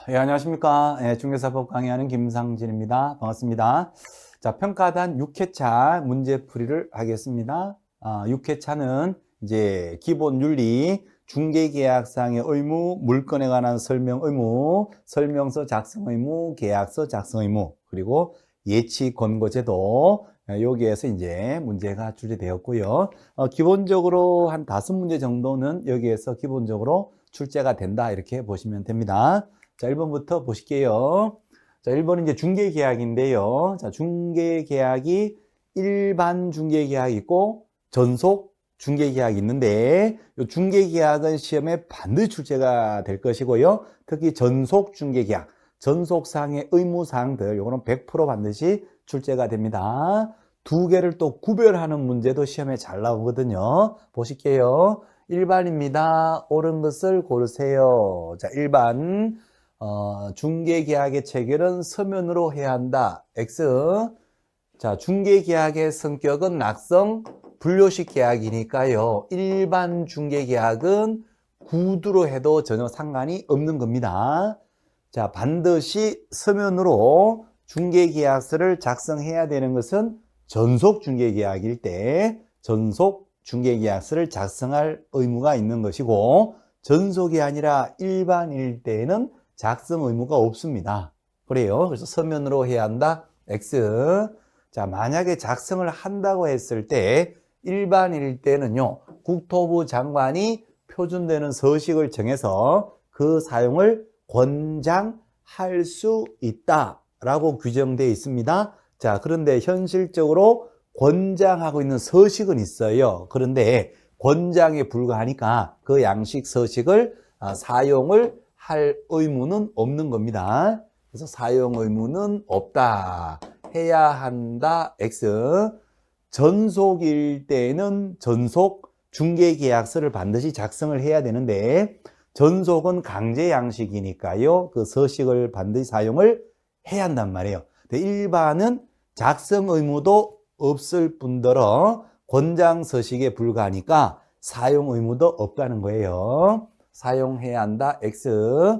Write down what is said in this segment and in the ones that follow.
예, 안녕하십니까. 예, 중개사법 강의하는 김상진입니다. 반갑습니다. 자, 평가단 6회차 문제풀이를 하겠습니다. 6회차는 이제 기본 윤리, 중개계약상의 의무, 물건에 관한 설명 의무, 설명서 작성 의무, 계약서 작성 의무, 그리고 예치 권고제도, 여기에서 이제 문제가 출제되었고요. 기본적으로 한 5문제 정도는 여기에서 기본적으로 출제가 된다, 이렇게 보시면 됩니다. 자, 1번부터 보실게요. 자, 1번은 이제 중개계약인데요. 자, 중개계약이 일반 중개계약이 있고 전속 중개계약이 있는데, 이 중개계약은 시험에 반드시 출제가 될 것이고요. 특히 전속 중개계약, 전속상의 의무사항들, 요거는 100% 반드시 출제가 됩니다. 두 개를 또 구별하는 문제도 시험에 잘 나오거든요. 보실게요. 1번입니다. 옳은 것을 고르세요. 자, 1번. 중개계약의 체결은 서면으로 해야 한다. X. 자, 중개계약의 성격은 낙성, 분료식 계약이니까요. 일반 중개계약은 구두로 해도 전혀 상관이 없는 겁니다. 자, 반드시 서면으로 중개계약서를 작성해야 되는 것은 전속 중개계약일 때 전속 중개계약서를 작성할 의무가 있는 것이고, 전속이 아니라 일반일 때에는 작성 의무가 없습니다. 그래요. 그래서 서면으로 해야 한다. X. 자, 만약에 작성을 한다고 했을 때 일반일 때는요, 국토부 장관이 표준되는 서식을 정해서 그 사용을 권장할 수 있다라고 규정되어 있습니다. 자, 그런데 현실적으로 권장하고 있는 서식은 있어요. 그런데 권장에 불과하니까 그 양식 서식을 사용을 할 의무는 없는 겁니다. 그래서 사용 의무는 없다. 해야 한다. X. 전속일 때는 전속 중개계약서를 반드시 작성을 해야 되는데, 전속은 강제 양식이니까요. 그 서식을 반드시 사용을 해야 한단 말이에요. 일반은 작성 의무도 없을 뿐더러 권장 서식에 불과하니까 사용 의무도 없다는 거예요. 사용해야 한다. X.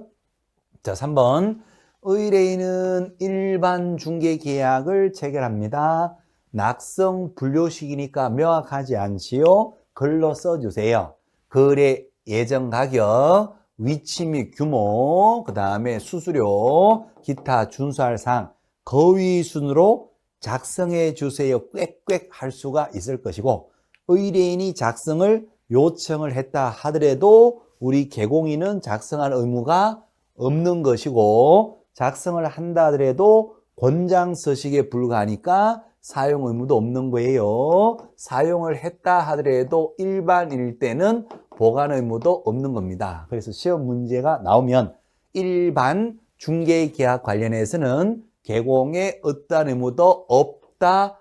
자, 3번. 의뢰인은 일반 중개계약을 체결합니다. 낙성 분료식이니까 명확하지 않지요. 글로 써주세요. 거래 예정 가격, 위치 및 규모, 그 다음에 수수료, 기타 준수할 사항, 거위 순으로 작성해 주세요. 꽥꽥 할 수가 있을 것이고, 의뢰인이 작성을 요청을 했다 하더라도 우리 개공인은 작성할 의무가 없는 것이고, 작성을 한다 하더라도 권장 서식에 불과하니까 사용 의무도 없는 거예요. 사용을 했다 하더라도 일반일 때는 보관 의무도 없는 겁니다. 그래서 시험 문제가 나오면 일반 중개계약 관련해서는 개공에 어떠한 의무도 없다가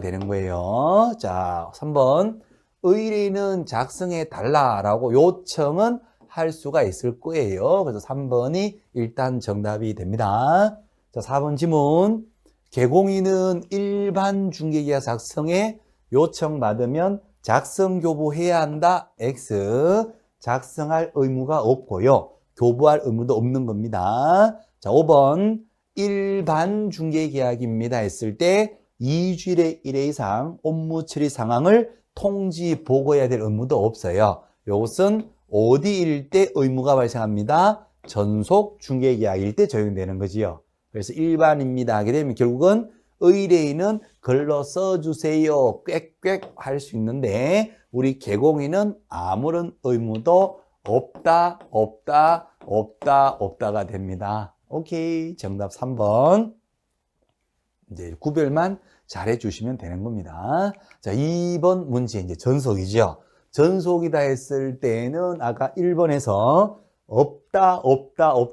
되는 거예요. 자, 3번. 의뢰인은 작성해 달라라고 요청은 할 수가 있을 거예요. 그래서 3번이 일단 정답이 됩니다. 자, 4번 지문. 개공인은 일반 중개계약 작성에 요청받으면 작성 교부해야 한다. X. 작성할 의무가 없고요. 교부할 의무도 없는 겁니다. 자, 5번. 일반 중개계약입니다 했을 때 2주일에 1회 이상 업무 처리 상황을 통지 보고해야 될 의무도 없어요. 이것은 어디일 때 의무가 발생합니다? 전속 중개계약일 때 적용되는 거지요. 그래서 일반입니다 하게 되면 결국은 의뢰인은 글로 써주세요. 꽥꽥 할 수 있는데, 우리 개공인은 아무런 의무도 없다가 됩니다. 오케이. 정답 3번. 이제 구별만 잘 해주시면 되는 겁니다. 자, 2번 문제 이제 전속이죠. 전속이다 했을 때는 아까 1번에서 없다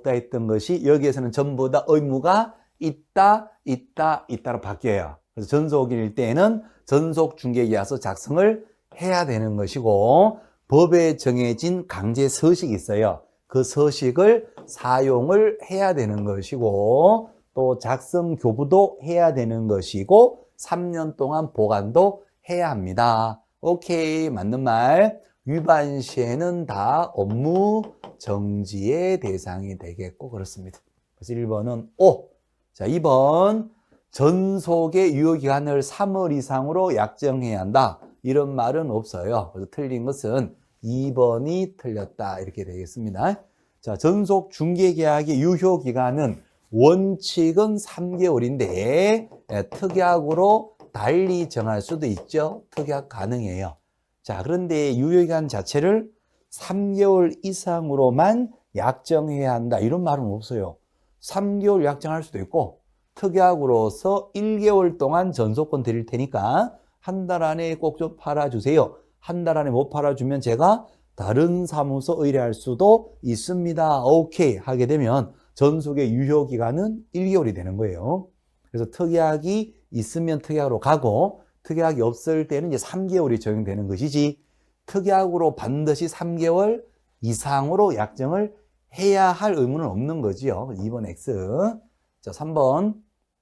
했던 것이 여기에서는 전부 다 의무가 있다로 바뀌어요. 그래서 전속일 때는 전속 중개계약서 작성을 해야 되는 것이고, 법에 정해진 강제 서식이 있어요. 그 서식을 사용을 해야 되는 것이고, 또 작성 교부도 해야 되는 것이고, 3년 동안 보관도 해야 합니다. 오케이, 맞는 말. 위반 시에는 다 업무 정지의 대상이 되겠고 그렇습니다. 그래서 1번은 O. 자, 2번 전속의 유효기간을 3월 이상으로 약정해야 한다. 이런 말은 없어요. 그래서 틀린 것은 2번이 틀렸다. 이렇게 되겠습니다. 자, 전속 중개계약의 유효기간은 원칙은 3개월인데 특약으로 달리 정할 수도 있죠. 특약 가능해요. 자, 그런데 유효기간 자체를 3개월 이상으로만 약정해야 한다. 이런 말은 없어요. 3개월 약정할 수도 있고 특약으로서 1개월 동안 전속권 드릴 테니까 한 달 안에 꼭 좀 팔아주세요. 한 달 안에 못 팔아주면 제가 다른 사무소 의뢰할 수도 있습니다. 오케이 하게 되면 전속의 유효기간은 1개월이 되는 거예요. 그래서 특약이 있으면 특약으로 가고 특약이 없을 때는 이제 3개월이 적용되는 것이지 특약으로 반드시 3개월 이상으로 약정을 해야 할 의무는 없는 거지요. 2번 X. 자, 3번.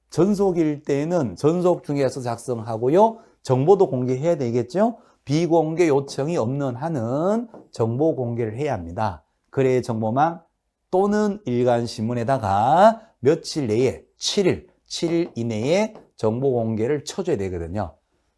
전속일 때는 전속 중개서 작성하고요. 정보도 공개해야 되겠죠. 비공개 요청이 없는 한은 정보 공개를 해야 합니다. 거래 정보망 또는 일간신문에다가 며칠 내에 7일 이내에 정보 공개를 쳐줘야 되거든요.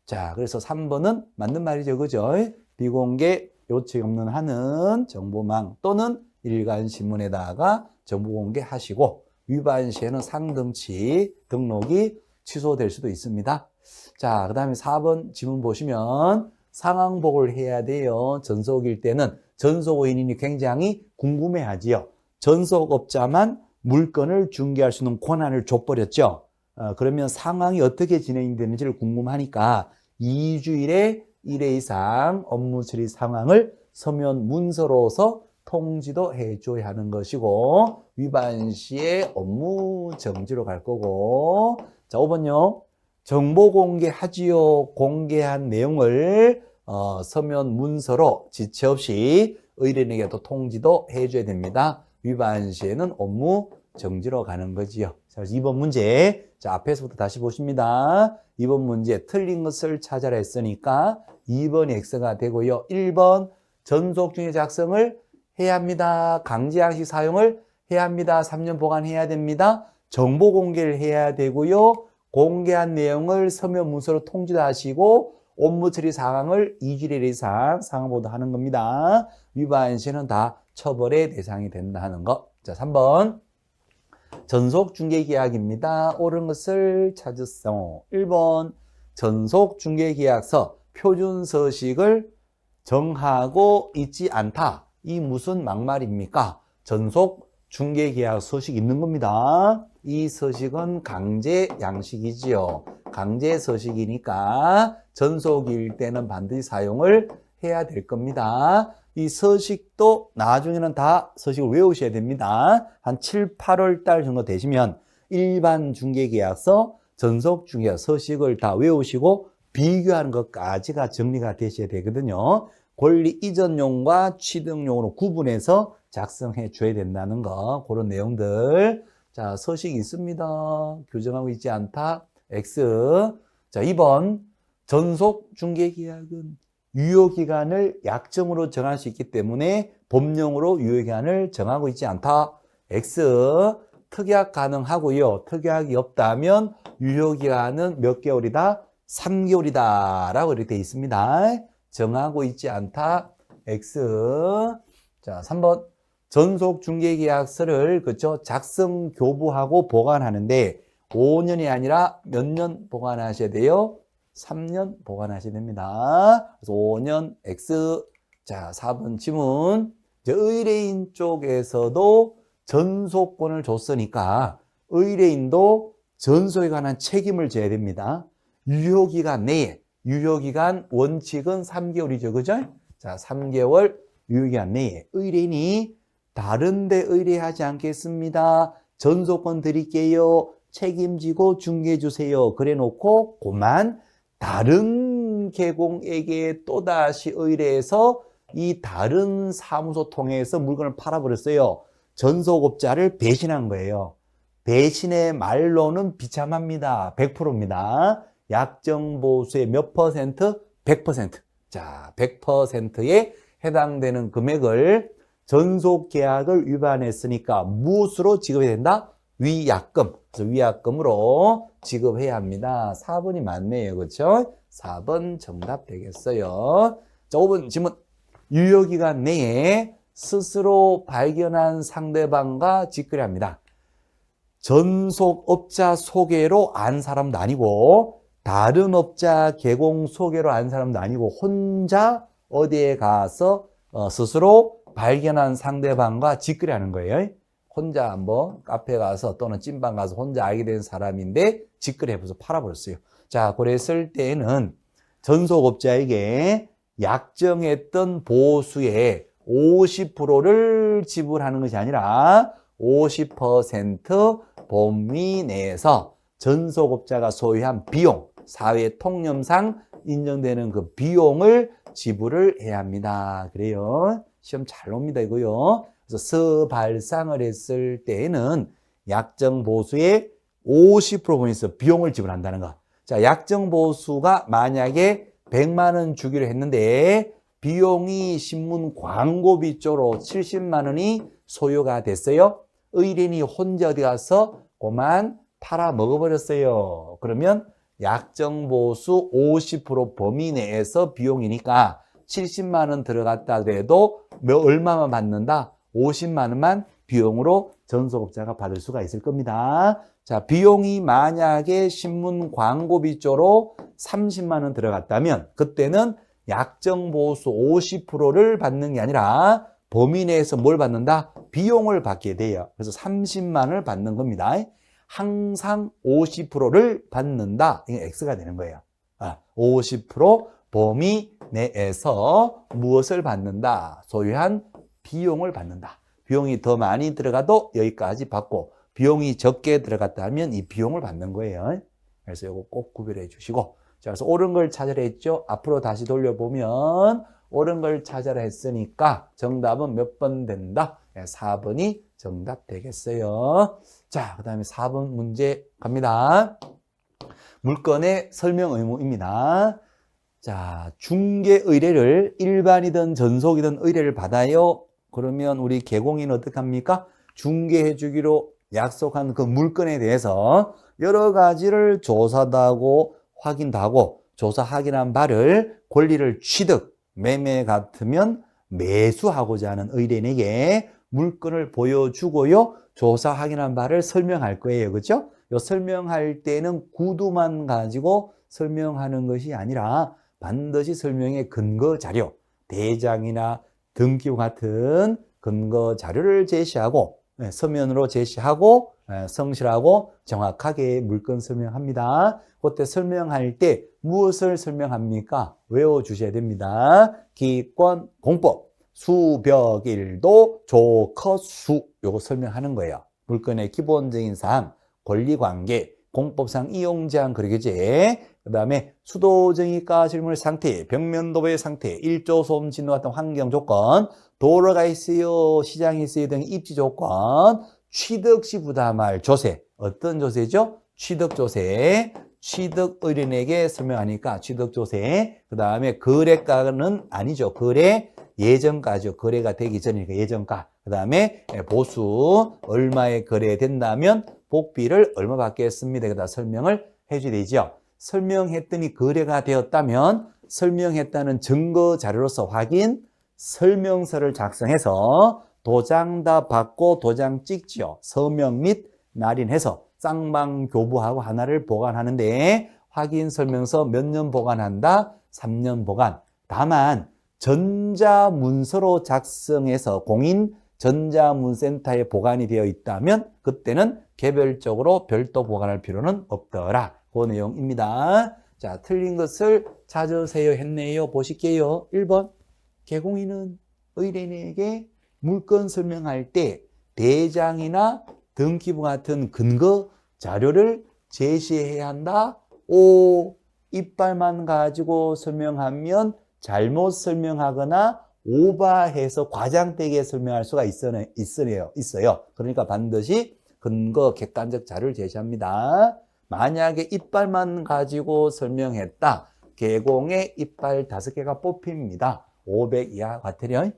자, 그래서 3번은 맞는 말이죠. 그죠? 비공개 요청이 없는 한은 정보망 또는 일간신문에다가 정보 공개하시고 위반 시에는 상등치 등록이 취소될 수도 있습니다. 자, 그 다음에 4번 지문 보시면 상황복을 해야 돼요. 전속일 때는 전속의인이 굉장히 궁금해하지요. 전속업자만 물건을 중개할 수 있는 권한을 줘버렸죠. 그러면 상황이 어떻게 진행되는지를 궁금하니까 2주일에 1회 이상 업무 처리 상황을 서면 문서로서 통지도 해줘야 하는 것이고 위반 시에 업무 정지로 갈 거고. 자, 5번요. 정보 공개하지요. 공개한 내용을 서면 문서로 지체 없이 의뢰인에게도 통지도 해줘야 됩니다. 위반 시에는 업무 정지로 가는 거지요. 자, 2번 문제. 자, 앞에서부터 다시 보십니다. 2번 문제 틀린 것을 찾아라 했으니까 2번이 X가 되고요. 1번 전속 중개 작성을 해야 합니다. 강제 양식 사용을 해야 합니다. 3년 보관해야 됩니다. 정보 공개를 해야 되고요. 공개한 내용을 서면 문서로 통지도 하시고 업무 처리 상황을 2주일 이상 상황 보도하는 겁니다. 위반 시에는 다 처벌의 대상이 된다 하는 거. 자, 3번 전속 중개 계약입니다. 옳은 것을 찾으세요. 1번 전속 중개 계약서 표준 서식을 정하고 있지 않다. 이 무슨 막말입니까? 전속 중개 계약 서식이 있는 겁니다. 이 서식은 강제 양식이지요. 강제 서식이니까 전속일 때는 반드시 사용을 해야 될 겁니다. 이 서식도 나중에는 다 서식을 외우셔야 됩니다. 한 7, 8월 달 정도 되시면 일반 중개계약서, 전속 중개계약 서식을 다 외우시고 비교하는 것까지가 정리가 되셔야 되거든요. 권리 이전용과 취득용으로 구분해서 작성해 줘야 된다는 거, 그런 내용들. 자, 서식이 있습니다. 규정하고 있지 않다. X. 자, 2번. 전속 중개계약은 유효기간을 약정으로 정할 수 있기 때문에 법령으로 유효기간을 정하고 있지 않다. X. 특약 가능하고요. 특약이 없다면 유효기간은 몇 개월이다? 3개월이다. 라고 이렇게 되어 있습니다. 정하고 있지 않다. X. 자, 3번. 전속 중개계약서를 그쵸? 작성, 교부하고 보관하는데 5년이 아니라 몇 년 보관하셔야 돼요? 3년 보관하셔야 됩니다. 그래서 5년 X. 자, 4번 지문. 의뢰인 쪽에서도 전속권을 줬으니까 의뢰인도 전속에 관한 책임을 져야 됩니다. 유효기간 내에, 유효기간 원칙은 3개월이죠. 그죠? 자, 3개월 유효기간 내에 의뢰인이 다른 데 의뢰하지 않겠습니다. 전속권 드릴게요. 책임지고 중개해 주세요. 그래 놓고 그만 다른 개공에게 또다시 의뢰해서 이 다른 사무소 통해서 물건을 팔아버렸어요. 전속업자를 배신한 거예요. 배신의 말로는 비참합니다. 100%입니다. 약정보수의 몇 퍼센트? 100%. 자, 100%의 해당되는 금액을 전속계약을 위반했으니까 무엇으로 지급해야 된다? 위약금. 그래서 위약금으로 지급해야 합니다. 4번이 맞네요. 그렇죠? 4번 정답 되겠어요. 자, 5번 질문. 유효기간 내에 스스로 발견한 상대방과 직거래 합니다. 전속업자 소개로 안 사람도 아니고 다른 업자 개공 소개로 안 사람도 아니고 혼자 어디에 가서 스스로 발견한 상대방과 직거래하는 거예요. 혼자 뭐 카페 가서 또는 찐방 가서 혼자 알게 된 사람인데 직거래해서 팔아버렸어요. 자, 그랬을 때는 전속업자에게 약정했던 보수의 50%를 지불하는 것이 아니라 50% 범위 내에서 전속업자가 소유한 비용, 사회 통념상 인정되는 그 비용을 지불을 해야 합니다. 그래요. 시험 잘 옵니다, 이거요. 그래서 서발상을 했을 때에는 약정 보수의 50% 범위에서 비용을 지불한다는 거. 자, 약정 보수가 만약에 100만 원 주기로 했는데 비용이 신문 광고비 쪽으로 70만 원이 소요가 됐어요. 의뢰인이 혼자 어디 가서 그만 팔아 먹어버렸어요. 그러면 약정 보수 50% 범위 내에서 비용이니까 70만 원 들어갔다 해도 얼마만 받는다? 50만 원만 비용으로 전속업자가 받을 수가 있을 겁니다. 자, 비용이 만약에 신문 광고비 쪽으로 30만 원 들어갔다면 그때는 약정 보수 50%를 받는 게 아니라 범위 내에서 뭘 받는다? 비용을 받게 돼요. 그래서 30만 원을 받는 겁니다. 항상 50%를 받는다. 이게 X가 되는 거예요. 50% 범위 내에서 무엇을 받는다? 소유한 비용을 받는다. 비용이 더 많이 들어가도 여기까지 받고 비용이 적게 들어갔다 하면 이 비용을 받는 거예요. 그래서 이거 꼭 구별해 주시고. 자, 그래서 옳은 걸 찾으라 했죠. 앞으로 다시 돌려보면 옳은 걸 찾아라 했으니까 정답은 몇 번 된다? 4번이 정답 되겠어요. 자, 그 다음에 4번 문제 갑니다. 물건의 설명 의무입니다. 자, 중개 의뢰를 일반이든 전속이든 의뢰를 받아요. 그러면 우리 개공인은 어떻게 합니까? 중개해 주기로 약속한 그 물건에 대해서 여러 가지를 조사도 하고 확인도 하고 조사 확인한 바를 권리를 취득, 매매 같으면 매수하고자 하는 의뢰인에게 물건을 보여주고요. 조사 확인한 바를 설명할 거예요. 그렇죠? 요 설명할 때는 구두만 가지고 설명하는 것이 아니라 반드시 설명의 근거 자료, 대장이나 등기부 같은 근거 자료를 제시하고 서면으로 제시하고 성실하고 정확하게 물건 설명합니다. 그때 설명할 때 무엇을 설명합니까? 외워주셔야 됩니다. 기권, 공법, 수벽일도, 조커수 요거 설명하는 거예요. 물건의 기본적인 사항, 권리관계, 공법상 이용제한 거래규제, 그 다음에 수도정의가 질물 상태, 벽면도배 상태, 일조소음 진도 같은 환경 조건, 도로가 있어요, 시장이 있어요 등 입지 조건, 취득시 부담할 조세, 어떤 조세죠? 취득조세, 취득 의뢰인에게 설명하니까 취득조세, 그 다음에 거래가는 아니죠. 거래 예정가죠. 거래가 되기 전이니까 예정가. 그 다음에 보수, 얼마에 거래된다면 복비를 얼마 받겠습니다. 그다 설명을 해줘야 되죠. 설명했더니 거래가 되었다면 설명했다는 증거 자료로서 확인, 설명서를 작성해서 도장다 받고 도장 찍지요. 서명 및 날인해서 쌍방교부하고 하나를 보관하는데 확인 설명서 몇 년 보관한다? 3년 보관. 다만 전자문서로 작성해서 공인 전자문센터에 보관이 되어 있다면 그때는 개별적으로 별도 보관할 필요는 없더라. 그 내용입니다. 자, 틀린 것을 찾으세요 했네요. 보실게요. 1번. 개공인은 의뢰인에게 물건 설명할 때 대장이나 등기부 같은 근거 자료를 제시해야 한다. 5. 이빨만 가지고 설명하면 잘못 설명하거나 오버해서 과장되게 설명할 수가 있어요. 그러니까 반드시 근거 객관적 자료를 제시합니다. 만약에 이빨만 가지고 설명했다. 개공의 이빨 5개가 뽑힙니다. 500 이하 과태료.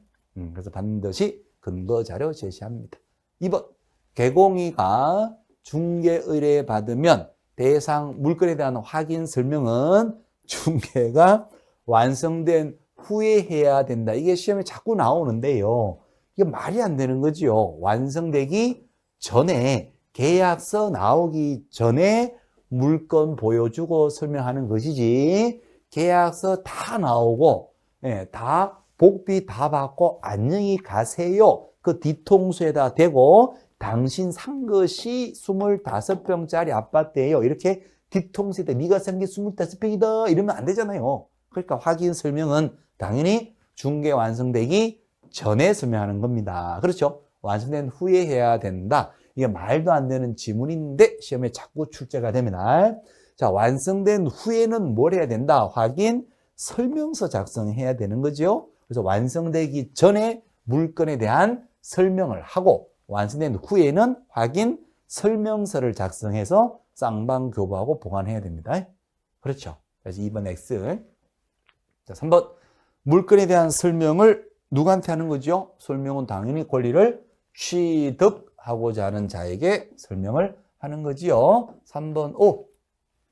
그래서 반드시 근거자료 제시합니다. 2번, 개공이가 중개 의뢰 받으면 대상 물건에 대한 확인 설명은 중개가 완성된 후에 해야 된다. 이게 시험에 자꾸 나오는데요. 이게 말이 안 되는 거죠. 완성되기 전에, 계약서 나오기 전에 물건 보여주고 설명하는 것이지, 계약서 다 나오고 다 복비 다 받고 안녕히 가세요. 그 뒤통수에다 대고 당신 산 것이 25병짜리 아파트예요. 이렇게 뒤통수에다 네가 산 게 25병이다 이러면 안 되잖아요. 그러니까 확인 설명은 당연히 중개 완성되기 전에 설명하는 겁니다. 그렇죠? 완성된 후에 해야 된다. 이게 말도 안 되는 지문인데 시험에 자꾸 출제가 됩니다. 자, 완성된 후에는 뭘 해야 된다? 확인 설명서 작성해야 되는 거죠. 그래서 완성되기 전에 물건에 대한 설명을 하고 완성된 후에는 확인 설명서를 작성해서 쌍방교부하고 보관해야 됩니다. 그렇죠? 그래서 2번 X. 자, 3번. 물건에 대한 설명을 누구한테 하는 거죠? 설명은 당연히 권리를 취득하고자 하는 자에게 설명을 하는 거지요. 3번 O.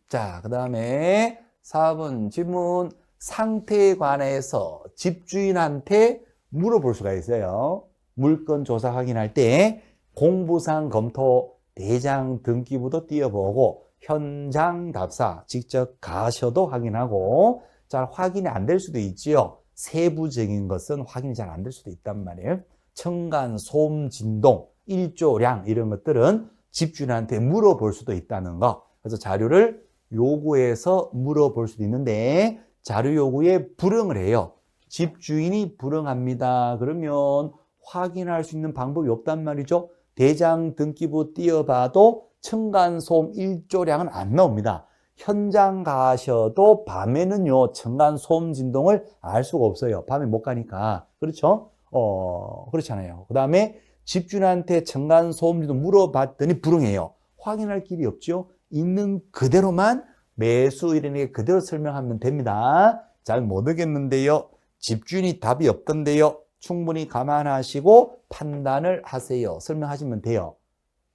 자, 그 다음에 4번 질문. 상태에 관해서 집주인한테 물어볼 수가 있어요. 물건 조사 확인할 때 공부상 검토, 대장 등기부도 띄워보고 현장 답사 직접 가셔도 확인하고, 잘 확인이 안 될 수도 있지요. 세부적인 것은 확인이 잘 안 될 수도 있단 말이에요. 층간, 소음, 진동, 일조량 이런 것들은 집주인한테 물어볼 수도 있다는 거. 그래서 자료를 요구해서 물어볼 수도 있는데 자료 요구에 불응을 해요. 집주인이 불응합니다. 그러면 확인할 수 있는 방법이 없단 말이죠. 대장 등기부 띄워봐도 층간소음 일조량은 안 나옵니다. 현장 가셔도 밤에는요 층간소음 진동을 알 수가 없어요. 밤에 못 가니까. 그렇죠? 그렇잖아요. 그 다음에 집주인한테 층간소음 진동 물어봤더니 불응해요. 확인할 길이 없죠. 있는 그대로만 매수일인에게 그대로 설명하면 됩니다. 잘 모르겠는데요. 집주인이 답이 없던데요. 충분히 감안하시고 판단을 하세요. 설명하시면 돼요.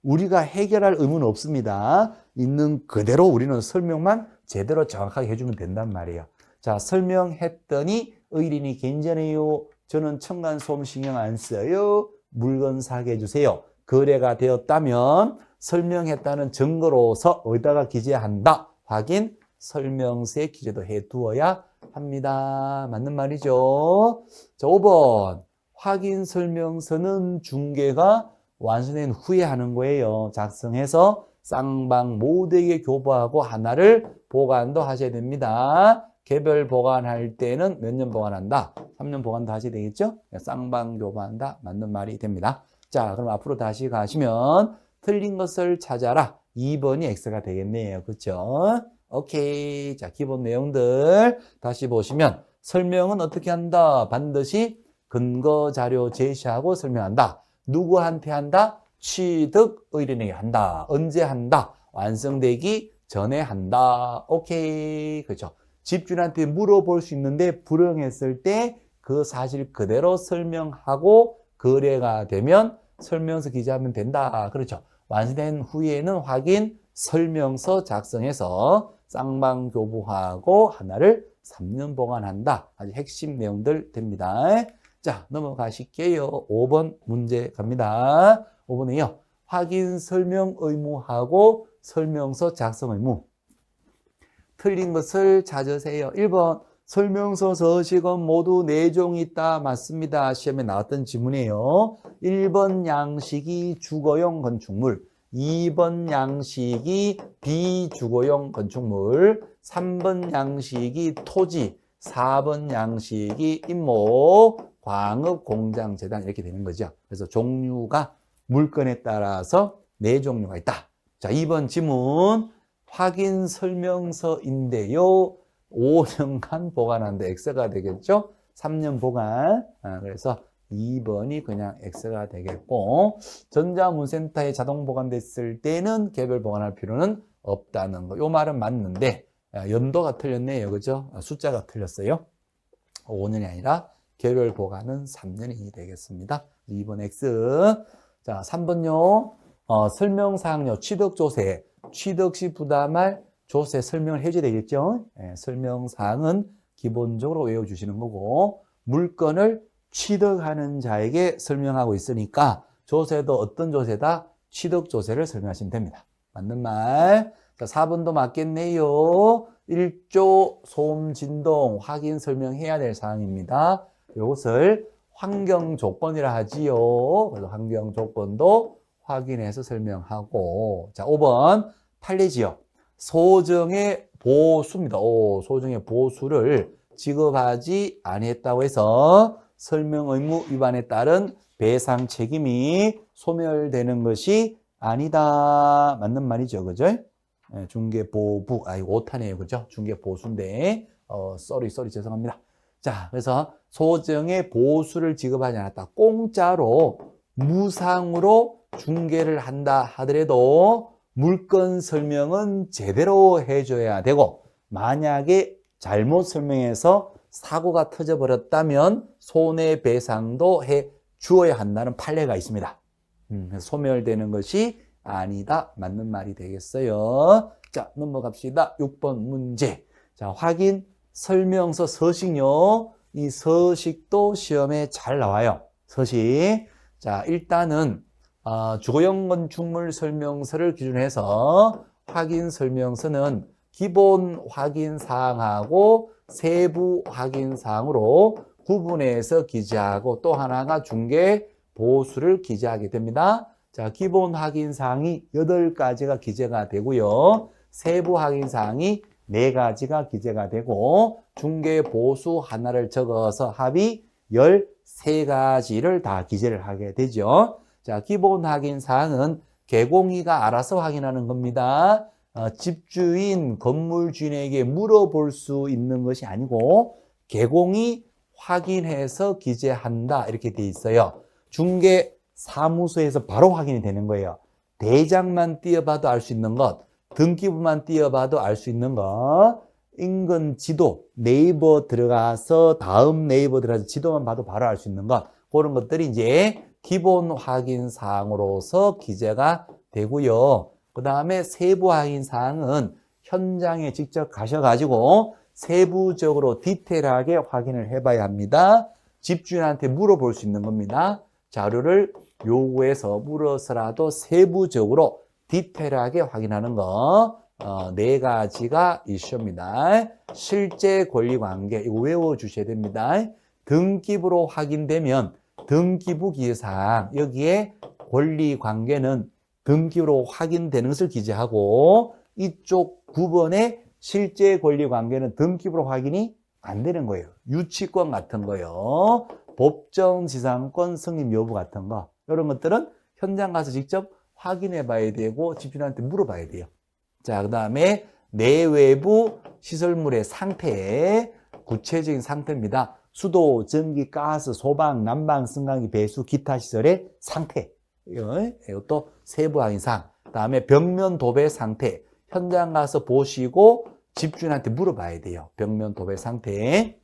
우리가 해결할 의무는 없습니다. 있는 그대로 우리는 설명만 제대로 정확하게 해주면 된단 말이에요. 자, 설명했더니 의뢰인이 괜찮아요. 저는 층간소음 신경 안 써요. 물건 사게 해주세요. 거래가 되었다면 설명했다는 증거로서 어디다가 기재한다. 확인 설명서에 기재도 해두어야 합니다. 맞는 말이죠. 자, 5번. 확인 설명서는 중개가 완성된 후에 하는 거예요. 작성해서 쌍방 모두에게 교부하고 하나를 보관도 하셔야 됩니다. 개별 보관할 때는 몇 년 보관한다? 3년 보관도 하셔야 되겠죠? 쌍방 교부한다. 맞는 말이 됩니다. 자, 그럼 앞으로 다시 가시면 틀린 것을 찾아라. 2번이 X가 되겠네요. 그렇죠? 오케이. 자, 기본 내용들 다시 보시면 설명은 어떻게 한다? 반드시 근거 자료 제시하고 설명한다. 누구한테 한다? 취득 의뢰인에게 한다. 언제 한다? 완성되기 전에 한다. 오케이. 그렇죠? 집주인한테 물어볼 수 있는데 불응했을 때 그 사실 그대로 설명하고 거래가 되면 설명서 기재하면 된다. 그렇죠? 완성된 후에는 확인 설명서 작성해서 쌍방 교부하고 하나를 3년 보관한다. 아주 핵심 내용들 됩니다. 자, 넘어가실게요. 5번 문제 갑니다. 5번에요. 확인 설명 의무하고 설명서 작성 의무. 틀린 것을 찾으세요. 1번. 설명서 서식은 모두 내종이 있다. 맞습니다. 시험에 나왔던 지문이에요. 1번 양식이 주거용 건축물, 2번 양식이 비주거용 건축물, 3번 양식이 토지, 4번 양식이 임모, 광업, 공장, 재단 이렇게 되는 거죠. 그래서 종류가 물건에 따라서 네 종류가 있다. 자, 2번 지문. 확인 설명서인데요. 5년간 보관하는데 X가 되겠죠? 3년 보관. 그래서 2번이 그냥 X가 되겠고, 전자문센터에 자동 보관됐을 때는 개별 보관할 필요는 없다는 거. 요 말은 맞는데 연도가 틀렸네요. 그죠? 숫자가 틀렸어요. 5년이 아니라 개별 보관은 3년이 되겠습니다. 2번 X. 자, 3번요. 설명사항요. 취득조세. 취득 시 부담할 조세 설명을 해줘야 되겠죠. 설명사항은 기본적으로 외워주시는 거고, 물건을 취득하는 자에게 설명하고 있으니까 조세도 어떤 조세다? 취득조세를 설명하시면 됩니다. 맞는 말. 자, 4번도 맞겠네요. 1조 소음 진동 확인 설명해야 될 사항입니다. 이것을 환경 조건이라 하지요. 그래서 환경 조건도 확인해서 설명하고. 자, 5번 판례지역. 소정의 보수입니다. 소정의 보수를 지급하지 아니했다고 해서 설명 의무 위반에 따른 배상 책임이 소멸되는 것이 아니다. 맞는 말이죠. 그죠? 중개보부, 오타네요. 그죠? 중개보수인데, 쏘리, 죄송합니다. 자, 그래서 소정의 보수를 지급하지 않았다. 공짜로, 무상으로 중개를 한다 하더라도 물건 설명은 제대로 해줘야 되고, 만약에 잘못 설명해서 사고가 터져버렸다면 손해배상도 해 주어야 한다는 판례가 있습니다. 그래서 소멸되는 것이 아니다. 맞는 말이 되겠어요. 자, 넘어갑시다. 6번 문제. 자, 확인 설명서 서식요. 이 서식도 시험에 잘 나와요. 서식. 자, 일단은 주거용 건축물 설명서를 기준으로 해서 확인 설명서는 기본 확인 사항하고 세부 확인 사항으로 구분해서 기재하고 또 하나가 중개 보수를 기재하게 됩니다. 자, 기본 확인 사항이 8가지가 기재가 되고요. 세부 확인 사항이 4가지가 기재가 되고 중개 보수 하나를 적어서 합이 13가지를 다 기재를 하게 되죠. 자, 기본 확인 사항은 개공이가 알아서 확인하는 겁니다. 집주인, 건물주인에게 물어볼 수 있는 것이 아니고 개공이 확인해서 기재한다 이렇게 돼 있어요. 중개 사무소에서 바로 확인이 되는 거예요. 대장만 띄어봐도 알 수 있는 것, 등기부만 띄어봐도 알 수 있는 것, 인근 지도, 네이버 들어가서 다음 네이버 들어가서 지도만 봐도 바로 알 수 있는 것, 그런 것들이 이제 기본 확인 사항으로서 기재가 되고요. 그 다음에 세부 확인 사항은 현장에 직접 가셔가지고 세부적으로 디테일하게 확인을 해봐야 합니다. 집주인한테 물어볼 수 있는 겁니다. 자료를 요구해서 물어서라도 세부적으로 디테일하게 확인하는 거 4가지가 이슈입니다. 실제 권리관계 이거 외워주셔야 됩니다. 등기부로 확인되면 등기부 기재사항 여기에 권리관계는 등기부로 확인되는 것을 기재하고 이쪽 9번에 실제 권리관계는 등기부로 확인이 안 되는 거예요. 유치권 같은 거요. 법정지상권 승인 여부 같은 거 이런 것들은 현장 가서 직접 확인해 봐야 되고 집주인한테 물어봐야 돼요. 자, 그 다음에 내외부 시설물의 상태 구체적인 상태입니다. 수도, 전기, 가스, 소방, 난방, 승강기, 배수, 기타 시설의 상태 이것도 세부 확인사항. 그 다음에 벽면 도배 상태 현장 가서 보시고 집주인한테 물어봐야 돼요. 벽면 도배 상태.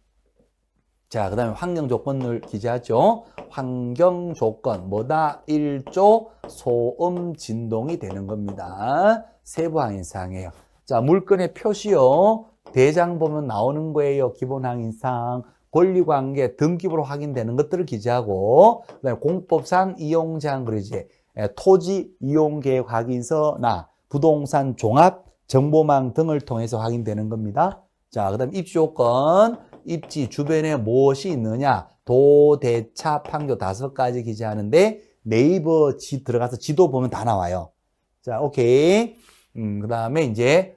자, 그 다음에 환경 조건을 기재하죠. 환경 조건, 뭐다? 1조 소음 진동이 되는 겁니다. 세부 항인사항이에요. 자, 물건의 표시요. 대장 보면 나오는 거예요. 기본 항인사항. 권리관계, 등기부로 확인되는 것들을 기재하고, 그 다음에 공법상 이용 제한 그러지. 토지 이용 계획 확인서나 부동산 종합 정보망 등을 통해서 확인되는 겁니다. 자, 그 다음 입지 조건. 입지 주변에 무엇이 있느냐 도대차 판교 5가지 기재하는데 네이버 들어가서 지도 보면 다 나와요. 자, 오케이. 그 다음에 이제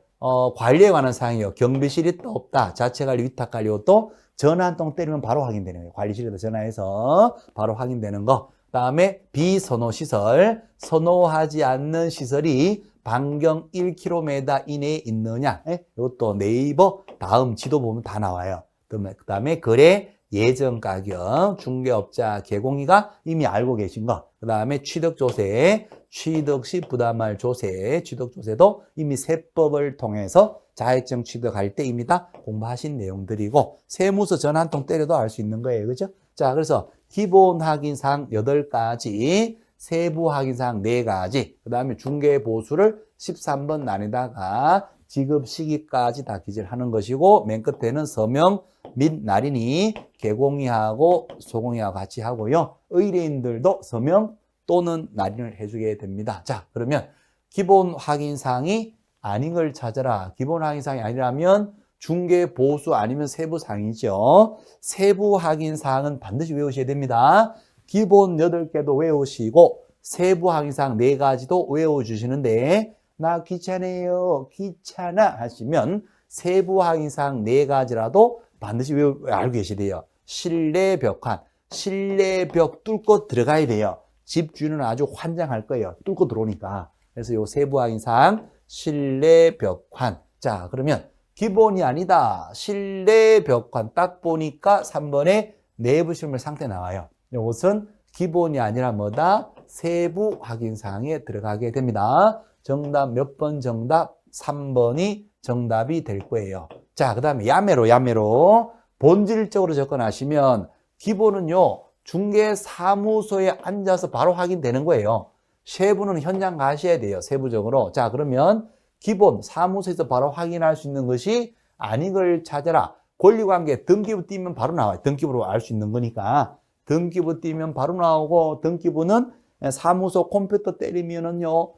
관리에 관한 사항이요. 경비실 있다 없다 자체관리 위탁관리 또 전화 한 통 때리면 바로 확인되는 거예요. 관리실에다 전화해서 바로 확인되는 거. 그 다음에 비선호 시설 선호하지 않는 시설이 반경 1km 이내에 있느냐 이것도 네이버 다음 지도 보면 다 나와요. 그 다음에 거래 예정 가격, 중개업자 개공이가 이미 알고 계신 거. 그 다음에 취득조세, 취득 시 부담할 조세, 취득조세도 이미 세법을 통해서 자격증 취득할 때 이미 다 공부하신 내용들이고 세무서 전화 한 통 때려도 알 수 있는 거예요. 그죠? 자, 그래서 기본 확인사항 8가지, 세부 확인사항 4가지, 그 다음에 중개 보수를 13번 나뉘다가 지급 시기까지 다 기재를 하는 것이고, 맨 끝에는 서명 및 날인이 개공이하고 소공이하고 같이 하고요. 의뢰인들도 서명 또는 날인을 해주게 됩니다. 자, 그러면 기본 확인사항이 아닌 걸 찾아라. 기본 확인사항이 아니라면 중개 보수 아니면 세부 사항이죠. 세부 확인사항은 반드시 외우셔야 됩니다. 기본 8개도 외우시고 세부 확인사항 4가지도 외워주시는데 나 귀찮아요. 귀찮아 하시면 세부 확인사항 4가지라도 반드시 알고 계셔야 돼요. 실내 벽환, 실내 벽 뚫고 들어가야 돼요. 집주인은 아주 환장할 거예요. 뚫고 들어오니까. 그래서 요 세부 확인사항 실내 벽환. 자, 그러면 기본이 아니다. 실내 벽환 딱 보니까 3번에 내부 실물 상태 나와요. 이것은 기본이 아니라 뭐다? 세부 확인사항에 들어가게 됩니다. 정답 몇 번 정답? 3번이 정답이 될 거예요. 자, 그 다음에 야매로 본질적으로 접근하시면 기본은요, 중개사무소에 앉아서 바로 확인되는 거예요. 세부는 현장 가셔야 돼요. 세부적으로. 자, 그러면 기본 사무소에서 바로 확인할 수 있는 것이 아닌 걸 찾아라. 권리관계 등기부 띄면 바로 나와요. 등기부로 알 수 있는 거니까. 등기부 띄면 바로 나오고 등기부는 사무소 컴퓨터 때리면은요.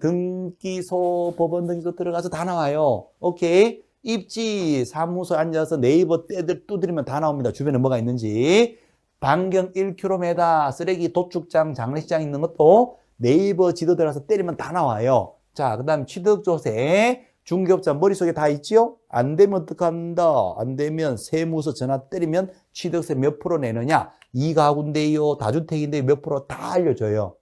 등기소, 법원 등기소 들어가서 다 나와요. 오케이. 입지, 사무소에 앉아서 네이버 두드리면 다 나옵니다. 주변에 뭐가 있는지. 반경 1km, 쓰레기 도축장, 장례식장 있는 것도 네이버 지도 들어가서 때리면 다 나와요. 자, 그 다음 취득조세, 중개업자 머릿속에 다 있지요? 안 되면 어떡한다? 안 되면 세무서 전화 때리면 취득세 몇 프로 내느냐? 2가구인데요, 다주택인데 몇 프로 다 알려줘요.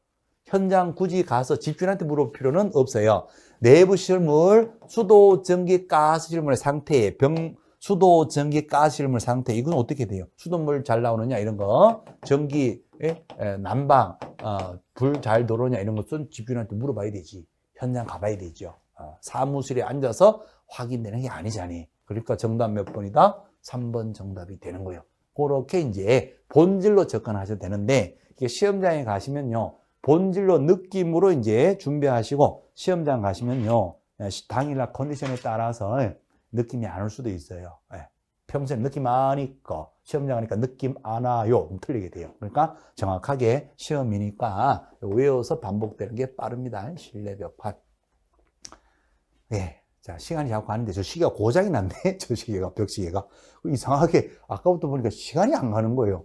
현장 굳이 가서 집주인한테 물어볼 필요는 없어요. 내부 실물, 수도, 전기, 가스 실물의 상태, 수도, 전기, 가스 실물 상태, 이건 어떻게 돼요? 수돗물 잘 나오느냐, 이런 거. 전기, 난방, 불 잘 들어오냐, 이런 것은 집주인한테 물어봐야 되지. 현장 가봐야 되죠. 사무실에 앉아서 확인되는 게 아니잖니. 그러니까 정답 몇 번이다? 3번 정답이 되는 거예요. 그렇게 이제 본질로 접근하셔도 되는데, 이게 시험장에 가시면요. 본질로 느낌으로 이제 준비하시고 시험장 가시면요. 당일날 컨디션에 따라서 느낌이 안 올 수도 있어요. 평소에 느낌 안 있고 시험장 가니까 느낌 안 와요. 틀리게 돼요. 그러니까 정확하게 시험이니까 외워서 반복되는 게 빠릅니다. 실내 벽환. 네. 자, 시간이 자꾸 가는데 저 시계가 고장이 났네. 저 시계가, 벽시계가. 이상하게 아까부터 보니까 시간이 안 가는 거예요.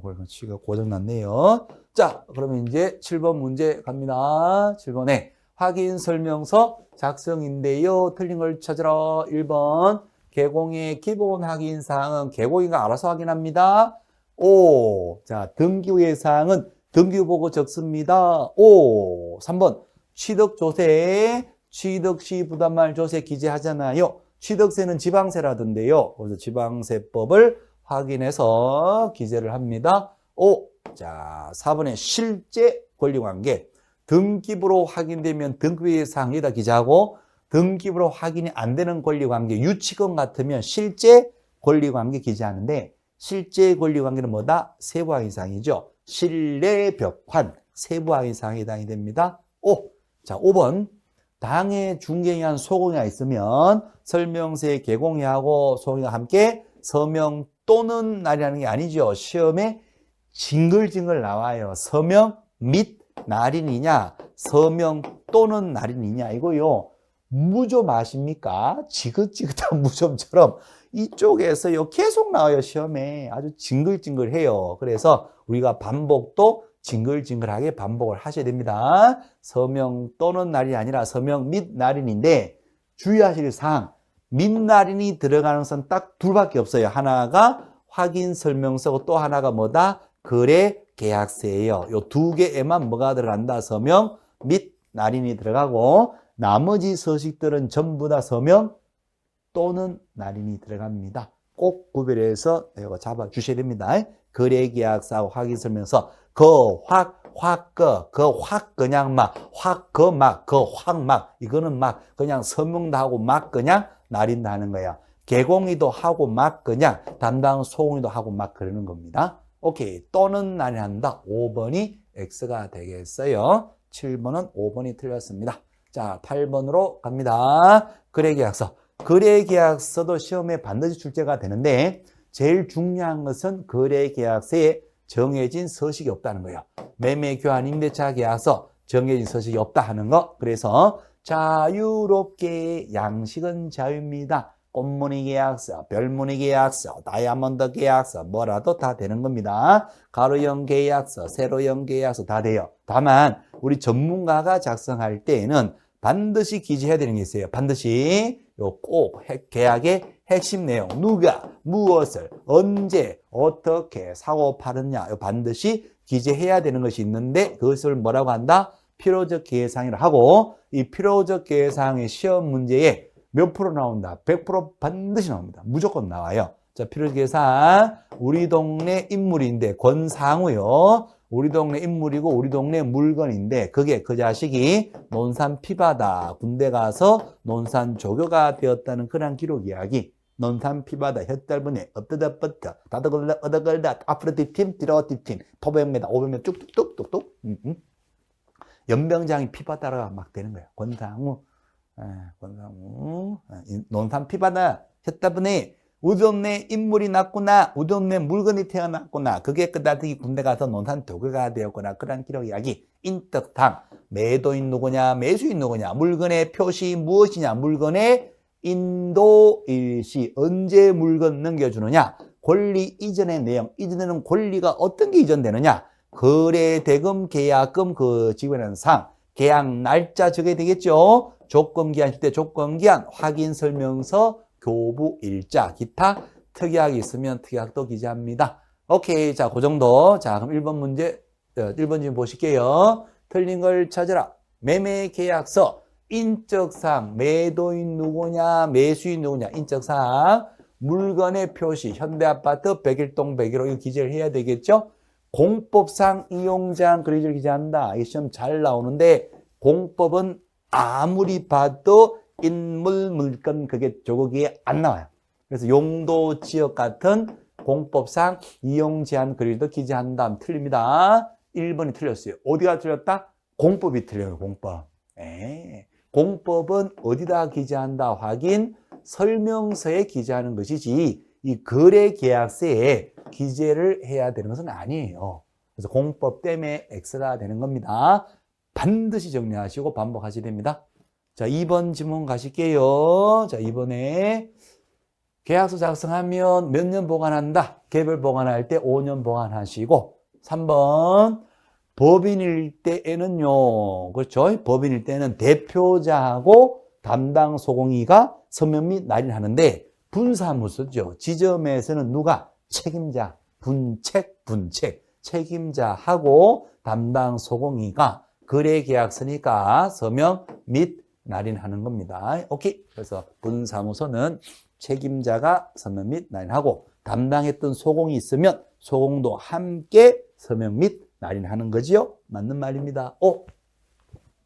그러니까 시계가 고장 났네요. 자, 그러면 이제 7번 문제 갑니다. 7번에 확인 설명서 작성인데요. 틀린 걸 찾으라. 1번. 개공의 기본 확인 사항은 개공이가 알아서 확인합니다. 오. 자, 등기부의 사항은 등기부 보고 적습니다. 오. 3번. 취득조세. 취득시 부담말 조세 기재하잖아요. 취득세는 지방세라던데요. 그래서 지방세법을 확인해서 기재를 합니다. 오, 자, 4번에 실제 권리관계. 등기부로 확인되면 등기부의 사항에다 기재하고 등기부로 확인이 안 되는 권리관계, 유치권 같으면 실제 권리관계 기재하는데 실제 권리관계는 뭐다? 세부확인사항이죠. 실내벽환, 세부확인사항에 해당이 됩니다. 오, 자, 5번. 당해 중개인한 소공이가 있으면 설명서에 개공이하고 소공이가 함께 서명 또는 날이라는 게 아니죠. 시험에 징글징글 나와요. 서명 및 날인이냐, 서명 또는 날인이냐, 이거요. 무좀 아십니까? 지긋지긋한 무좀처럼 이쪽에서요 계속 나와요. 시험에 아주 징글징글해요. 그래서 우리가 반복도 징글징글하게 반복을 하셔야 됩니다. 서명 또는 날이 아니라 서명 및 날인인데 주의하실 사항, 및 날인이 들어가는 것은 딱 둘밖에 없어요. 하나가 확인 설명서고 또 하나가 뭐다? 거래 계약서예요. 요 두 개에만 뭐가 들어간다? 서명 및 날인이 들어가고 나머지 서식들은 전부 다 서명 또는 날인이 들어갑니다. 꼭 구별해서 이거 잡아 주셔야 됩니다. 거래 계약서 확인 설명서 그냥 확 이거는 막 그냥 서명도 하고 막 그냥 날인도 하는 거야. 개공이도 하고 막 그냥 담당 소공이도 하고 막 그러는 겁니다. 오케이. 또는 날인한다. 5번이 X가 되겠어요. 7번은 5번이 틀렸습니다. 자, 8번으로 갑니다. 거래계약서. 거래계약서도 시험에 반드시 출제가 되는데 제일 중요한 것은 거래계약서에 정해진 서식이 없다는 거예요. 매매교환 임대차 계약서 정해진 서식이 없다 하는 거. 그래서 자유롭게 양식은 자유입니다. 꽃무늬 계약서, 별무늬 계약서, 다이아몬드 계약서 뭐라도 다 되는 겁니다. 가로형 계약서, 세로형 계약서 다 돼요. 다만 우리 전문가가 작성할 때에는 반드시 기재해야 되는 게 있어요. 반드시 요 꼭 계약의 핵심 내용, 누가 무엇을 언제 어떻게 사고 파느냐 반드시 기재해야 되는 것이 있는데 그것을 뭐라고 한다? 필요적 계상이라 하고 이 필요적 계상의 시험 문제에 몇 프로 나온다? 100% 반드시 나옵니다. 무조건 나와요. 자, 필요적 계상 우리 동네 인물인데 권상우요. 우리 동네 인물이고 우리 동네 물건인데 그게 그 자식이 논산 피바다 군대 가서 논산 조교가 되었다는 그런 기록 이야기. 논산 피바다 혓달분에 엎드다뻗다 다득을다 어덕을다 앞으로 뒤팀 뒤로 뒤팀 400m 500m 쭉쭉쭉쭉쭉 연병장이 피바다가 막 되는 거예요. 권상우 권상우 논산 피바다 혓달분에 우리 동네 인물이 났구나. 우리 동네 물건이 태어났구나. 그게 끝나더니 군대 가서 논산 도교가 되었구나. 그런 기록 이야기. 인덕탕. 매도인 누구냐? 매수인 누구냐? 물건의 표시 무엇이냐? 물건의 인도일시. 언제 물건 넘겨주느냐? 권리 이전의 내용. 이전에는 권리가 어떤 게 이전되느냐? 거래, 대금, 계약금, 그 지급하는 상. 계약 날짜 적어야 되겠죠? 조건기한 때 조건기한, 확인 설명서, 교부 일자, 기타 특약이 있으면 특약도 기재합니다. 오케이. 자, 그 정도. 자, 그럼 1번 문제, 1번 좀 보실게요. 틀린 걸 찾아라. 매매계약서, 인적사항, 매도인 누구냐, 매수인 누구냐, 인적사항, 물건의 표시, 현대아파트 101동 101호 이거 기재를 해야 되겠죠? 공법상 이용자항 그리지를 기재한다. 이 시험 잘 나오는데 공법은 아무리 봐도 인물, 물건, 그게 조국이 안 나와요. 그래서 용도, 지역 같은 공법상 이용 제한 글도 기재한다. 틀립니다. 1번이 틀렸어요. 어디가 틀렸다? 공법이 틀려요. 공법. 공법은 어디다 기재한다? 확인, 설명서에 기재하는 것이지 이 거래계약서에 기재를 해야 되는 것은 아니에요. 그래서 공법 때문에 X가 되는 겁니다. 반드시 정리하시고 반복하셔야 됩니다. 자, 2번 지문 가실게요. 자, 이번에 계약서 작성하면 몇 년 보관한다? 개별 보관할 때 5년 보관하시고 3번 법인일 때에는요. 그렇죠? 법인일 때는 대표자하고 담당 소공이가 서면 및 날인하는데 분사무소죠. 지점에서는 누가? 책임자, 분책, 책임자하고 담당 소공이가 거래계약서니까 서명 및 날인하는 겁니다. 오케이. 그래서 분사무소는 책임자가 서명 및 날인하고 담당했던 소공이 있으면 소공도 함께 서명 및 날인하는 거지요. 맞는 말입니다. 오.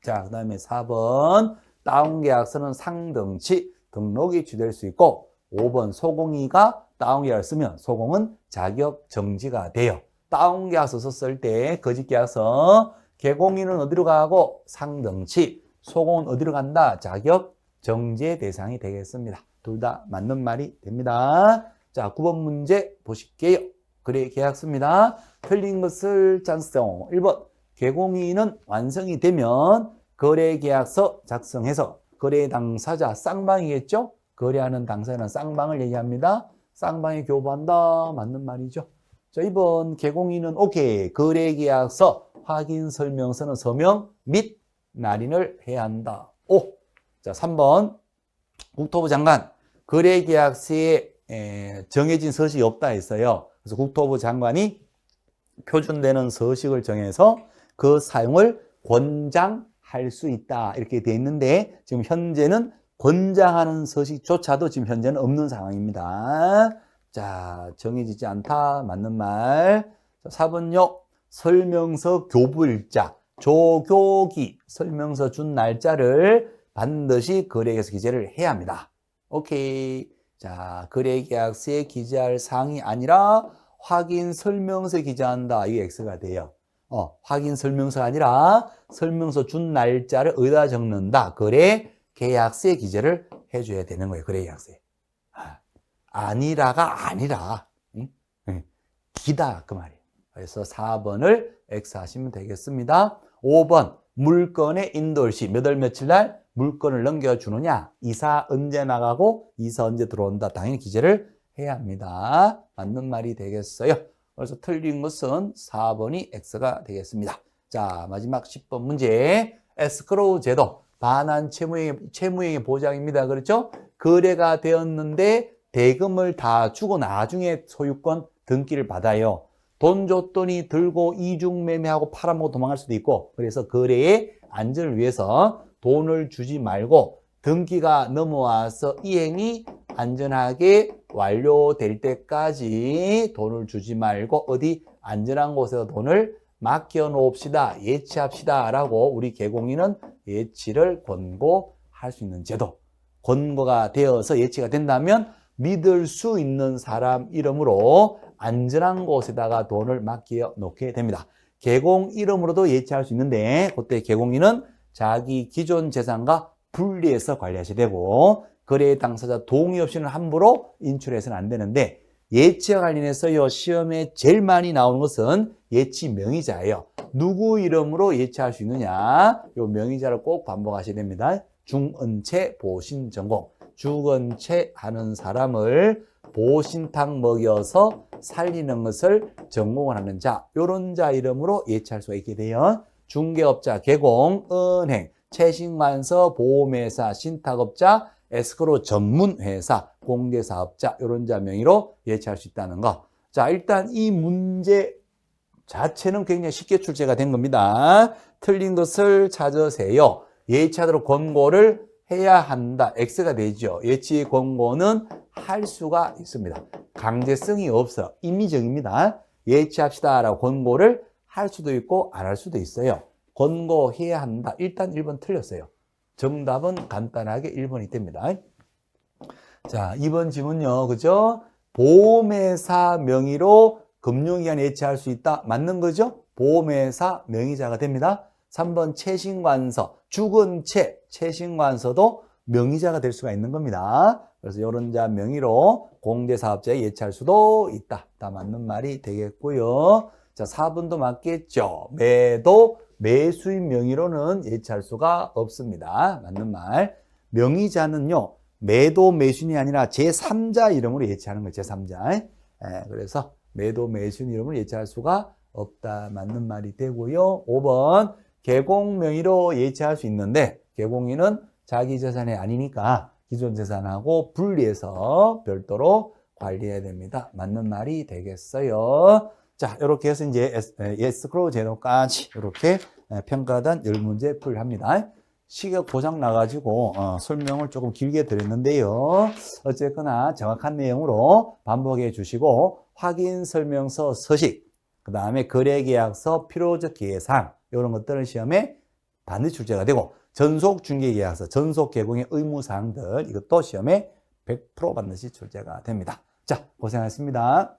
자, 그 다음에 4번 다운계약서는 상등치 등록이 주될 수 있고 5번 소공이가 다운계약을 쓰면 소공은 자격 정지가 돼요. 다운계약서 썼을 때 거짓계약서 개공인은 어디로 가고 상등치 소공은 어디로 간다? 자격 정지의 대상이 되겠습니다. 둘 다 맞는 말이 됩니다. 자, 9번 문제 보실게요. 거래 계약서입니다. 틀린 것을 찬성. 1번 개공인은 완성이 되면 거래 계약서 작성해서 거래 당사자 쌍방이겠죠? 거래하는 당사자는 쌍방을 얘기합니다. 쌍방에 교부한다. 맞는 말이죠. 자, 2번 개공인은 오케이. 거래 계약서 확인 설명서는 서명 및 날인을 해야 한다. 오. 자, 3번 국토부 장관 거래계약서에 정해진 서식이 없다 했어요. 그래서 국토부 장관이 표준되는 서식을 정해서 그 사용을 권장할 수 있다 이렇게 돼 있는데 지금 현재는 권장하는 서식조차도 지금 현재는 없는 상황입니다. 자, 정해지지 않다. 맞는 말. 자, 4번요. 설명서 교부일자 조교기 설명서 준 날짜를 반드시 거래계약서 기재를 해야 합니다. 오케이. 자, 거래계약서에 기재할 사항이 아니라 확인 설명서 기재한다. 이게 X가 돼요. 확인 설명서가 아니라 설명서 준 날짜를 어디다 적는다. 거래 계약서에 기재를 해줘야 되는 거예요. 거래 계약서에. 아니라가 아니라 기다 그 말이에요. 그래서 4번을 X 하시면 되겠습니다. 5번 물건의 인도일시 몇 월 며칠 날 물건을 넘겨주느냐. 이사 언제 나가고 이사 언제 들어온다. 당연히 기재를 해야 합니다. 맞는 말이 되겠어요. 그래서 틀린 것은 4번이 X가 되겠습니다. 자, 마지막 10번 문제. 에스크로우 제도, 반환 채무행위 보장입니다. 그렇죠? 거래가 되었는데 대금을 다 주고 나중에 소유권 등기를 받아요. 돈 줬더니 들고 이중 매매하고 팔아먹고 도망갈 수도 있고, 그래서 거래의 안전을 위해서 돈을 주지 말고 등기가 넘어와서 이행이 안전하게 완료될 때까지 돈을 주지 말고 어디 안전한 곳에서 돈을 맡겨 놓읍시다. 예치합시다. 라고 우리 계공인은 예치를 권고할 수 있는 제도. 권고가 되어서 예치가 된다면 믿을 수 있는 사람 이름으로 안전한 곳에다가 돈을 맡겨 놓게 됩니다. 계공 이름으로도 예치할 수 있는데 그때 계공인은 자기 기존 재산과 분리해서 관리하셔야 되고 거래 당사자 동의 없이는 함부로 인출해서는 안 되는데 예치와 관련해서요 시험에 제일 많이 나오는 것은 예치 명의자예요. 누구 이름으로 예치할 수 있느냐? 요 명의자를 꼭 반복하셔야 됩니다. 중언체 보신전공. 죽은 채 하는 사람을 보신탕 먹여서 살리는 것을 전공을 하는 자, 요런 자 이름으로 예치할 수가 있게 돼요. 중개업자, 계공, 은행, 채신관서, 보험회사, 신탁업자, 에스크로 전문회사, 공개사업자 요런 자 명의로 예치할 수 있다는 거. 자, 일단 이 문제 자체는 굉장히 쉽게 출제가 된 겁니다. 틀린 것을 찾으세요. 예치하도록 권고를 해야 한다. X가 되죠. 예치 권고는 할 수가 있습니다. 강제성이 없어. 임의적입니다. 예치합시다 라고 권고를 할 수도 있고 안 할 수도 있어요. 권고해야 한다. 일단 1번 틀렸어요. 정답은 간단하게 1번이 됩니다. 자, 2번 질문요. 그죠? 보험회사 명의로 금융기관 예치할 수 있다. 맞는 거죠? 보험회사 명의자가 됩니다. 3번 채신관서, 죽은 채, 채신관서도 명의자가 될 수가 있는 겁니다. 그래서 이런 자 명의로 공제사업자에 예치할 수도 있다. 다 맞는 말이 되겠고요. 자, 4번도 맞겠죠. 매도, 매수인 명의로는 예치할 수가 없습니다. 맞는 말. 명의자는요, 매도, 매수인이 아니라 제3자 이름으로 예치하는 거예요. 제3자. 그래서 매도, 매수인 이름으로 예치할 수가 없다. 맞는 말이 되고요. 5번. 계공 명의로 예치할 수 있는데 계공인은 자기 재산이 아니니까 기존 재산하고 분리해서 별도로 관리해야 됩니다. 맞는 말이 되겠어요. 자, 이렇게 해서 이제 에스크로우 제도까지 이렇게 평가단 10문제 풀이합니다. 시각 고장 나가지고 설명을 조금 길게 드렸는데요. 어쨌거나 정확한 내용으로 반복해 주시고 확인 설명서 서식, 그 다음에 거래계약서 필요적 기획사항 이런 것들은 시험에 반드시 출제가 되고 전속 중개계약서, 전속 개공의 의무사항들 이것도 시험에 100% 반드시 출제가 됩니다. 자, 고생하셨습니다.